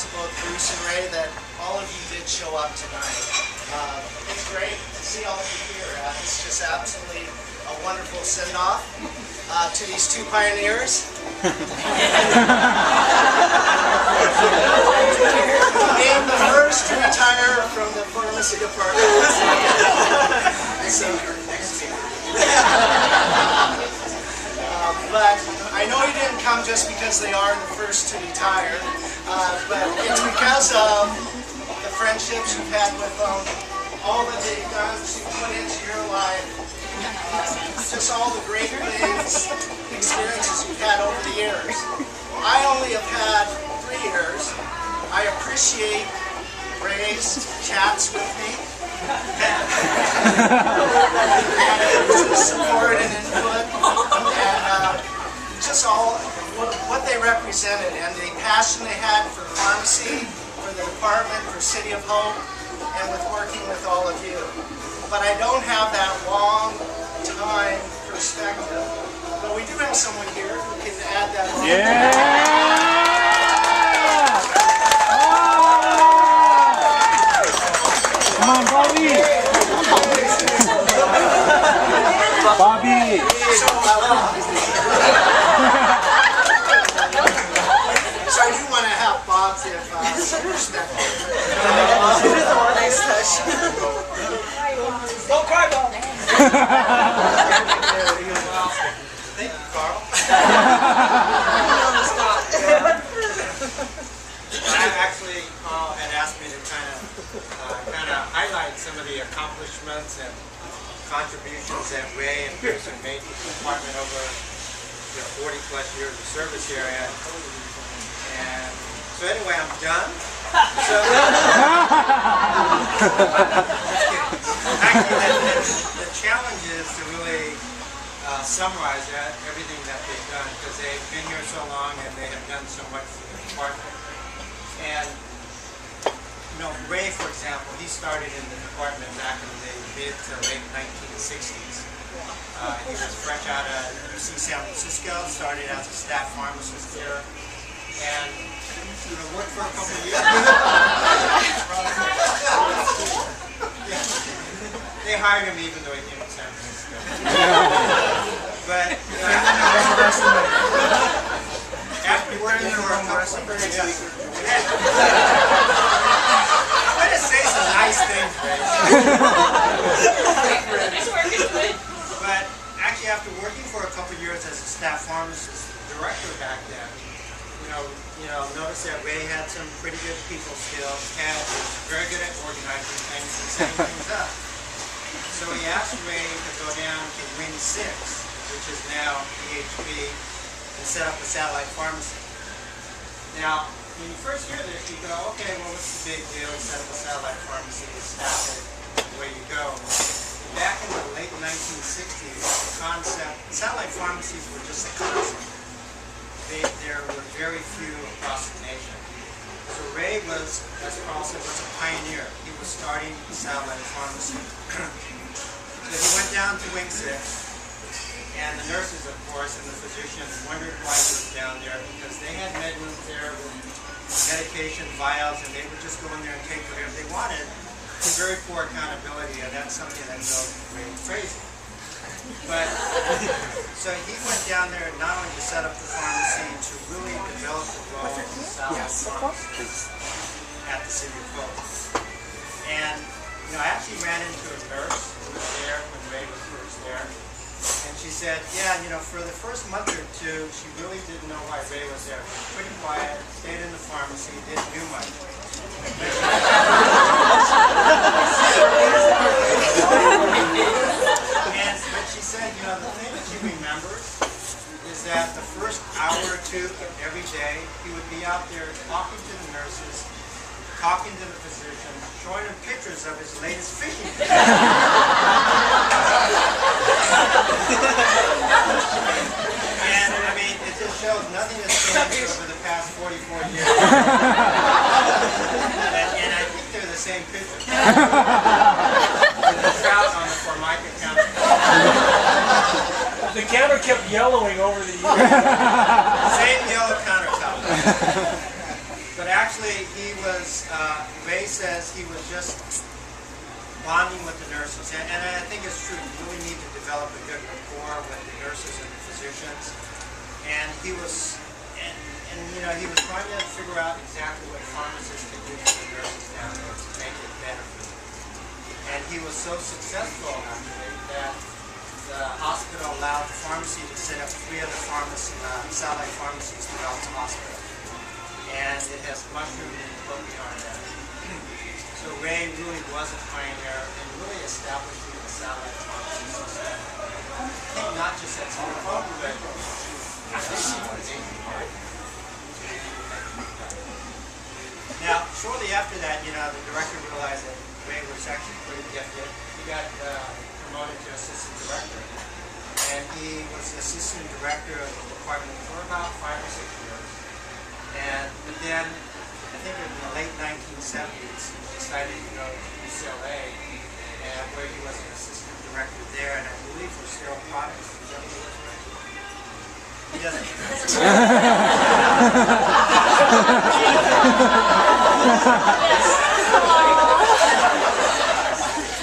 talked about Bruce and Ray, that all of you did show up tonight. It's great to see all of you here. It's just absolutely a wonderful send-off to these two pioneers. Being the first to retire from the pharmacy department. But I know you didn't come just because they are the first to retire, but it's because of the friendships you've had with them, all that they've done to put into your life, just all the great things, experiences you've had over the years. I only have had 3 years. I appreciate Ray's chats with me, and support and input, and just all what they represented, and the passion they had for pharmacy, for the department, for City of Hope, and with working with all of you. But I don't have that long time perspective. But we do have someone here who can add that long Come on, Bobby! Bobby! So I do want to have Bob give some perspective. Nice touch. Don't cry, Bob. Thank you, Carl. Actually, Carl had asked me to kind of highlight some of the accomplishments and contributions that Ray and Pearson made to the department over 40 plus years of service here. And so anyway, I'm done. So, actually, the challenge is to really summarize everything that they've done, because they've been here so long and they have done so much for the department. And Ray, for example, he started in the department back in the mid to late 1960s. He was fresh out of UC San Francisco, started as a staff pharmacist here, and worked for a couple of years. They hired him even though he came to San Francisco. But after working for a couple of years, I'm going to say some nice things, Ray. But actually, after working for a couple of years as a staff pharmacist director back then, noticed that Ray had some pretty good people skills, was very good at organizing things and setting things up. So he asked Ray to go down to Wing 6, which is now PHB, and set up a satellite pharmacy. Now, when you first hear this, you go, okay, well, what's the big deal? Set up a satellite pharmacy, staff it, away you go. Back in the late 1960s, the concept, satellite pharmacies were just a concept. There were very few across the nation. So Ray was, as Carl said, was a pioneer. He was starting a satellite pharmacy. So he went down to Wing 6, and the nurses, of course, and the physicians wondered why he was down there, because they had med rooms there with medication, vials, and they would just go in there and take whatever they wanted. It's very poor accountability, and that's something that drove Ray crazy. But, so he went down there not only to set up the pharmacy, to really develop the role of the satellite pharmacist at the City of Hope. And, I actually ran into a nurse who was there when Ray was first there. And she said, yeah, for the first month or two, she really didn't know why Ray was there. He was pretty quiet, stayed in the pharmacy, didn't do much. But she said, the thing that she remembers is that the first hour or two of every day, he would be out there talking to the nurses, talking to the physicians, showing them pictures of his latest fishing trip. And, it just shows nothing has changed over the past 44 years. And I think they're the same pictures. The trout on the Formica counter. The counter kept yellowing over the years. Same yellow countertop. But actually, basically, Ray says he was just bonding with the nurses. And I think it's true. You really need to develop a good rapport with the nurses and the physicians. And he was, he was trying to figure out exactly what pharmacists could do for the nurses down there to make it better for them. And he was so successful, actually, that the hospital allowed the pharmacy to set up 3 other satellite pharmacies throughout the hospital. And it has mushroomed and grown beyond that. So Ray really was a pioneer in really establishing the satellite pharmacy system. I think not just at Singapore, but now, shortly after that, the director realized that Ray was actually pretty gifted. He got promoted to assistant director. And he was assistant director of the department for about 5 or 6 years. But then, I think in the late 1970s, he decided to go to UCLA, and where he was an assistant director there, and I believe for sterile products. Is that what it was, right? He doesn't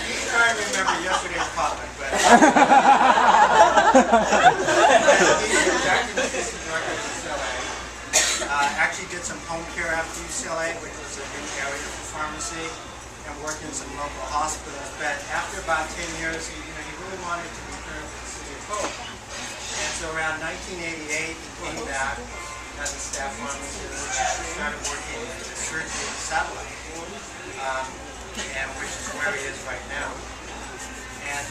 He's trying to remember yesterday's topic, but he was acting assistant director at UCLA. Actually did some home care after UCLA, which was a new area for pharmacy, and worked in some local hospitals. But after about 10 years, he really wanted to return to the city of Hope. And so around 1988, he came back as a staff pharmacist and started working in the surgery satellite, and which is where he is right now. And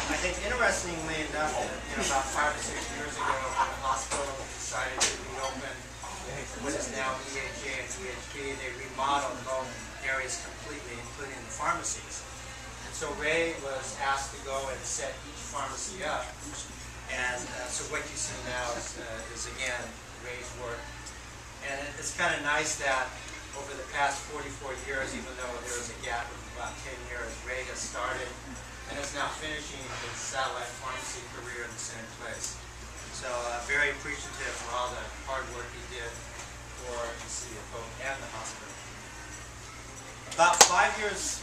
I think interestingly enough, about 5 or 6 years ago, the hospital decided to reopen what is now EHA and EHP. They remodeled both areas completely, including the pharmacies. And so Ray was asked to go and set each pharmacy up. And so what you see now is again, Ray's work. And it's kind of nice that over the past 44 years, even though there was a gap of about 10 years, Ray has started and is now finishing his satellite pharmacy career in the same place. So very appreciative for all the hard work he did for the city of Hope and the hospital. About 5 years